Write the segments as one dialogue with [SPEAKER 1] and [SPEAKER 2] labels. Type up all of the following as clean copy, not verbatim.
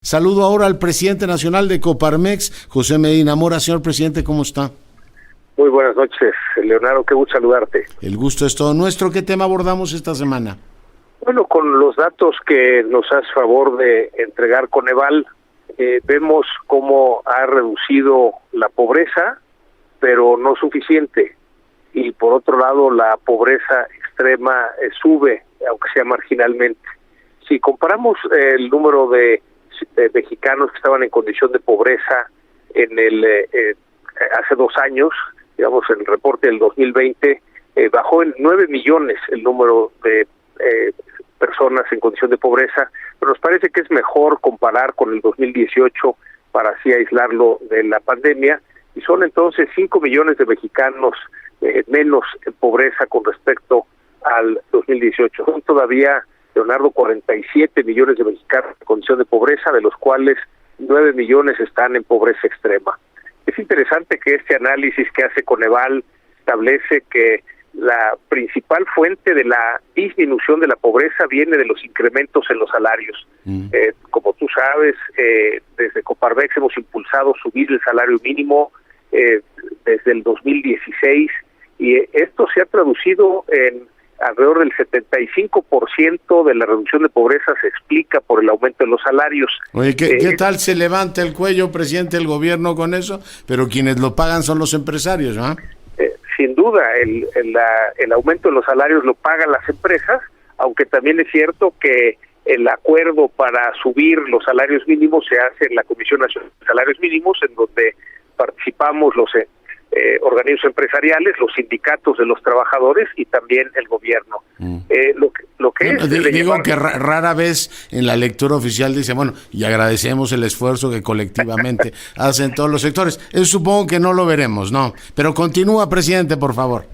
[SPEAKER 1] Saludo ahora al presidente nacional de Coparmex, José Medina Mora. Señor presidente, ¿cómo está?
[SPEAKER 2] Muy buenas noches, Leonardo, qué gusto saludarte.
[SPEAKER 1] El gusto es todo nuestro. ¿Qué tema abordamos esta semana?
[SPEAKER 2] Bueno, con los datos que nos hace favor de entregar Coneval, vemos cómo ha reducido la pobreza, pero no suficiente. Y por otro lado, la pobreza extrema sube, aunque sea marginalmente. Si comparamos el número de mexicanos que estaban en condición de pobreza en hace 2 años, digamos en el reporte del 2020, bajó en 9 millones el número de personas en condición de pobreza, pero nos parece que es mejor comparar con el 2018 para así aislarlo de la pandemia, y son entonces 5 millones de mexicanos menos en pobreza con respecto al 2018. Son todavía, Leonardo, 47 millones de mexicanos en condición de pobreza, de los cuales 9 millones están en pobreza extrema. Es interesante que este análisis que hace Coneval establece que la principal fuente de la disminución de la pobreza viene de los incrementos en los salarios. Como tú sabes, desde Coparmex hemos impulsado subir el salario mínimo desde el 2016, y esto se ha traducido en alrededor del 75% de la reducción de pobreza se explica por el aumento de los salarios.
[SPEAKER 1] Oye, ¿qué tal se levanta el cuello, presidente del gobierno, con eso? Pero quienes lo pagan son los empresarios, ¿no?
[SPEAKER 2] Sin duda, el aumento de los salarios lo pagan las empresas, aunque también es cierto que el acuerdo para subir los salarios mínimos se hace en la Comisión Nacional de Salarios Mínimos, en donde participamos los organismos empresariales, los sindicatos de los trabajadores y también el gobierno.
[SPEAKER 1] Digo que rara vez en la lectura oficial dice, bueno, y agradecemos el esfuerzo que colectivamente hacen todos los sectores. Eso supongo que no lo veremos, ¿no? Pero continúa, presidente, por favor.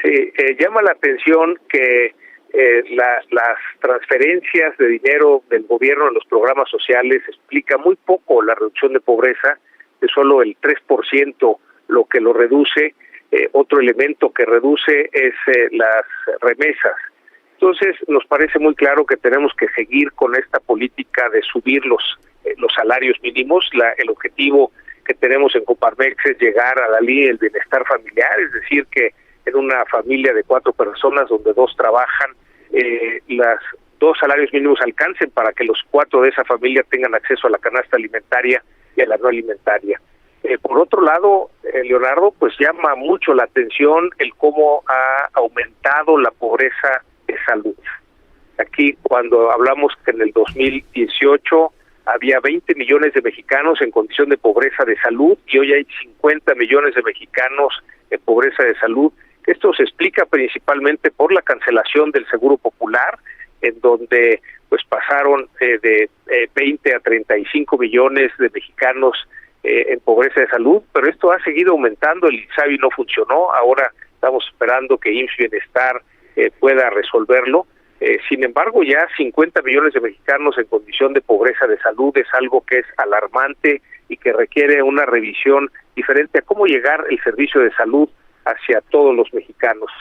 [SPEAKER 2] Sí, llama la atención que las transferencias de dinero del gobierno en los programas sociales explica muy poco la reducción de pobreza, de solo el 3% lo que lo reduce. Otro elemento que reduce es las remesas. Entonces nos parece muy claro que tenemos que seguir con esta política de subir los salarios mínimos. El objetivo que tenemos en Coparmex es llegar a la línea del bienestar familiar, es decir, que en una familia de 4 personas donde 2 trabajan, las 2 salarios mínimos alcancen para que los 4 de esa familia tengan acceso a la canasta alimentaria y a la no alimentaria. Por otro lado, Leonardo, pues llama mucho la atención el cómo ha aumentado la pobreza de salud. Aquí, cuando hablamos que en el 2018 había 20 millones de mexicanos en condición de pobreza de salud, y hoy hay 50 millones de mexicanos en pobreza de salud. Esto se explica principalmente por la cancelación del Seguro Popular, en donde pues pasaron de 20 a 35 millones de mexicanos en pobreza de salud, pero esto ha seguido aumentando. El INSABI no funcionó, ahora estamos esperando que IMSS Bienestar pueda resolverlo. Sin embargo, ya 50 millones de mexicanos en condición de pobreza de salud es algo que es alarmante y que requiere una revisión diferente a cómo llegar el servicio de salud hacia todos los mexicanos.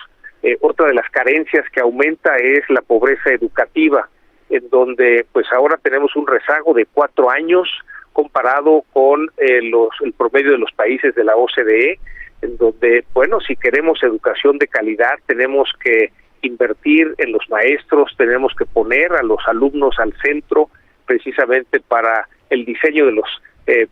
[SPEAKER 2] Otra de las carencias que aumenta es la pobreza educativa, en donde pues ahora tenemos un rezago de 4 años comparado con el promedio de los países de la OCDE, en donde, bueno, si queremos educación de calidad, tenemos que invertir en los maestros, tenemos que poner a los alumnos al centro, precisamente para el diseño de los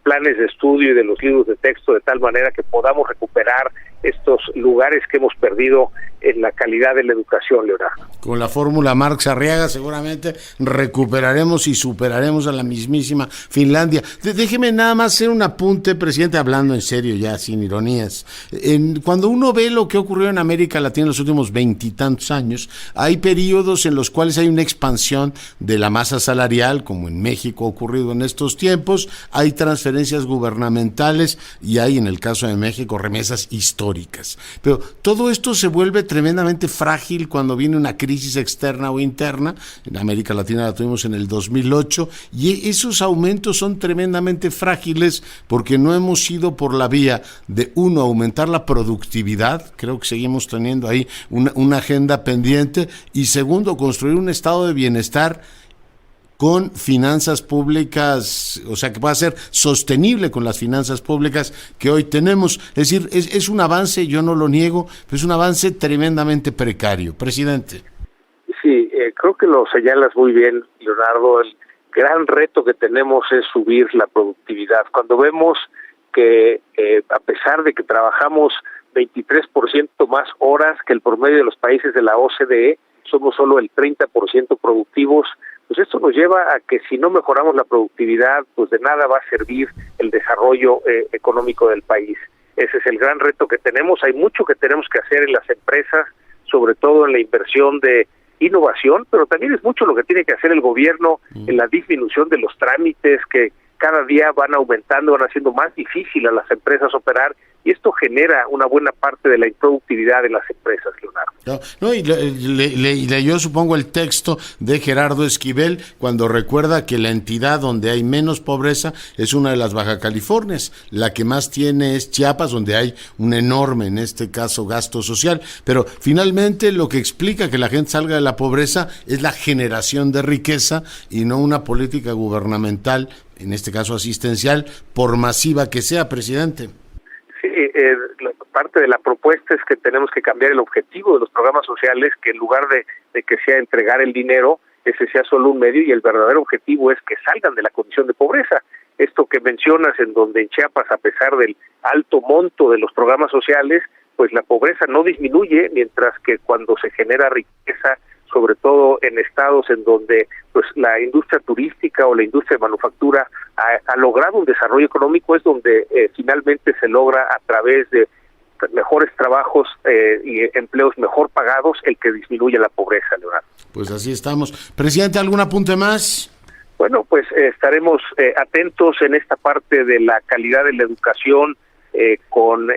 [SPEAKER 2] planes de estudio y de los libros de texto, de tal manera que podamos recuperar estos lugares que hemos perdido en la calidad de la educación, Leonardo.
[SPEAKER 1] Con la fórmula Marx Arriaga seguramente recuperaremos y superaremos a la mismísima Finlandia. Déjeme nada más hacer un apunte, presidente, hablando en serio ya, sin ironías. Cuando uno ve lo que ocurrió en América Latina en los últimos 20 y tantos años, hay periodos en los cuales hay una expansión de la masa salarial, como en México ha ocurrido en estos tiempos, hay transferencias gubernamentales y hay, en el caso de México, remesas históricas. Pero todo esto se vuelve tremendamente frágil cuando viene una crisis externa o interna. En América Latina la tuvimos en el 2008, y esos aumentos son tremendamente frágiles porque no hemos ido por la vía de, uno, aumentar la productividad, creo que seguimos teniendo ahí una agenda pendiente, y segundo, construir un estado de bienestar con finanzas públicas, o sea, que pueda ser sostenible con las finanzas públicas que hoy tenemos. Es decir, es un avance, yo no lo niego, pero es un avance tremendamente precario. Presidente.
[SPEAKER 2] Sí, creo que lo señalas muy bien, Leonardo. El gran reto que tenemos es subir la productividad. Cuando vemos que a pesar de que trabajamos 23% más horas que el promedio de los países de la OCDE, somos solo el 30% productivos, pues esto nos lleva a que si no mejoramos la productividad, pues de nada va a servir el desarrollo económico del país. Ese es el gran reto que tenemos. Hay mucho que tenemos que hacer en las empresas, sobre todo en la inversión de innovación, pero también es mucho lo que tiene que hacer el gobierno en la disminución de los trámites que cada día van aumentando, van haciendo más difícil a las empresas operar, y esto genera una buena parte de la improductividad de las empresas, Leonardo.
[SPEAKER 1] Y leyó, supongo, el texto de Gerardo Esquivel cuando recuerda que la entidad donde hay menos pobreza es una de las Baja Californias, la que más tiene es Chiapas, donde hay un enorme, en este caso, gasto social, pero finalmente lo que explica que la gente salga de la pobreza es la generación de riqueza y no una política gubernamental, en este caso asistencial, por masiva que sea, presidente.
[SPEAKER 2] Sí, parte de la propuesta es que tenemos que cambiar el objetivo de los programas sociales, que en lugar de que sea entregar el dinero, ese sea solo un medio, y el verdadero objetivo es que salgan de la condición de pobreza. Esto que mencionas, en donde en Chiapas, a pesar del alto monto de los programas sociales, pues la pobreza no disminuye, mientras que cuando se genera riqueza, sobre todo en estados en donde pues la industria turística o la industria de manufactura ha logrado un desarrollo económico, es donde finalmente se logra, a través de mejores trabajos y empleos mejor pagados, el que disminuye la pobreza, Leonardo.
[SPEAKER 1] Pues así estamos. Presidente, ¿algún apunte más?
[SPEAKER 2] Bueno, pues estaremos atentos en esta parte de la calidad de la educación, con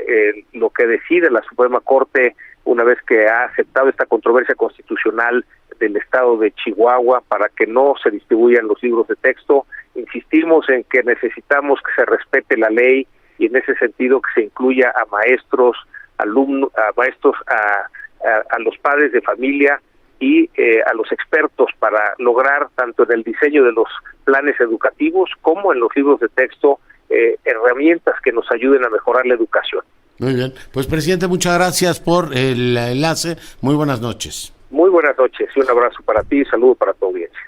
[SPEAKER 2] lo que decide la Suprema Corte una vez que ha aceptado esta controversia constitucional del estado de Chihuahua para que no se distribuyan los libros de texto. Insistimos en que necesitamos que se respete la ley, y en ese sentido que se incluya a maestros, alumnos, a los padres de familia y a los expertos para lograr, tanto en el diseño de los planes educativos como en los libros de texto, herramientas que nos ayuden a mejorar la educación.
[SPEAKER 1] Muy bien, pues presidente, muchas gracias por el enlace. Muy buenas noches.
[SPEAKER 2] Muy buenas noches y un abrazo para ti y saludo para tu audiencia.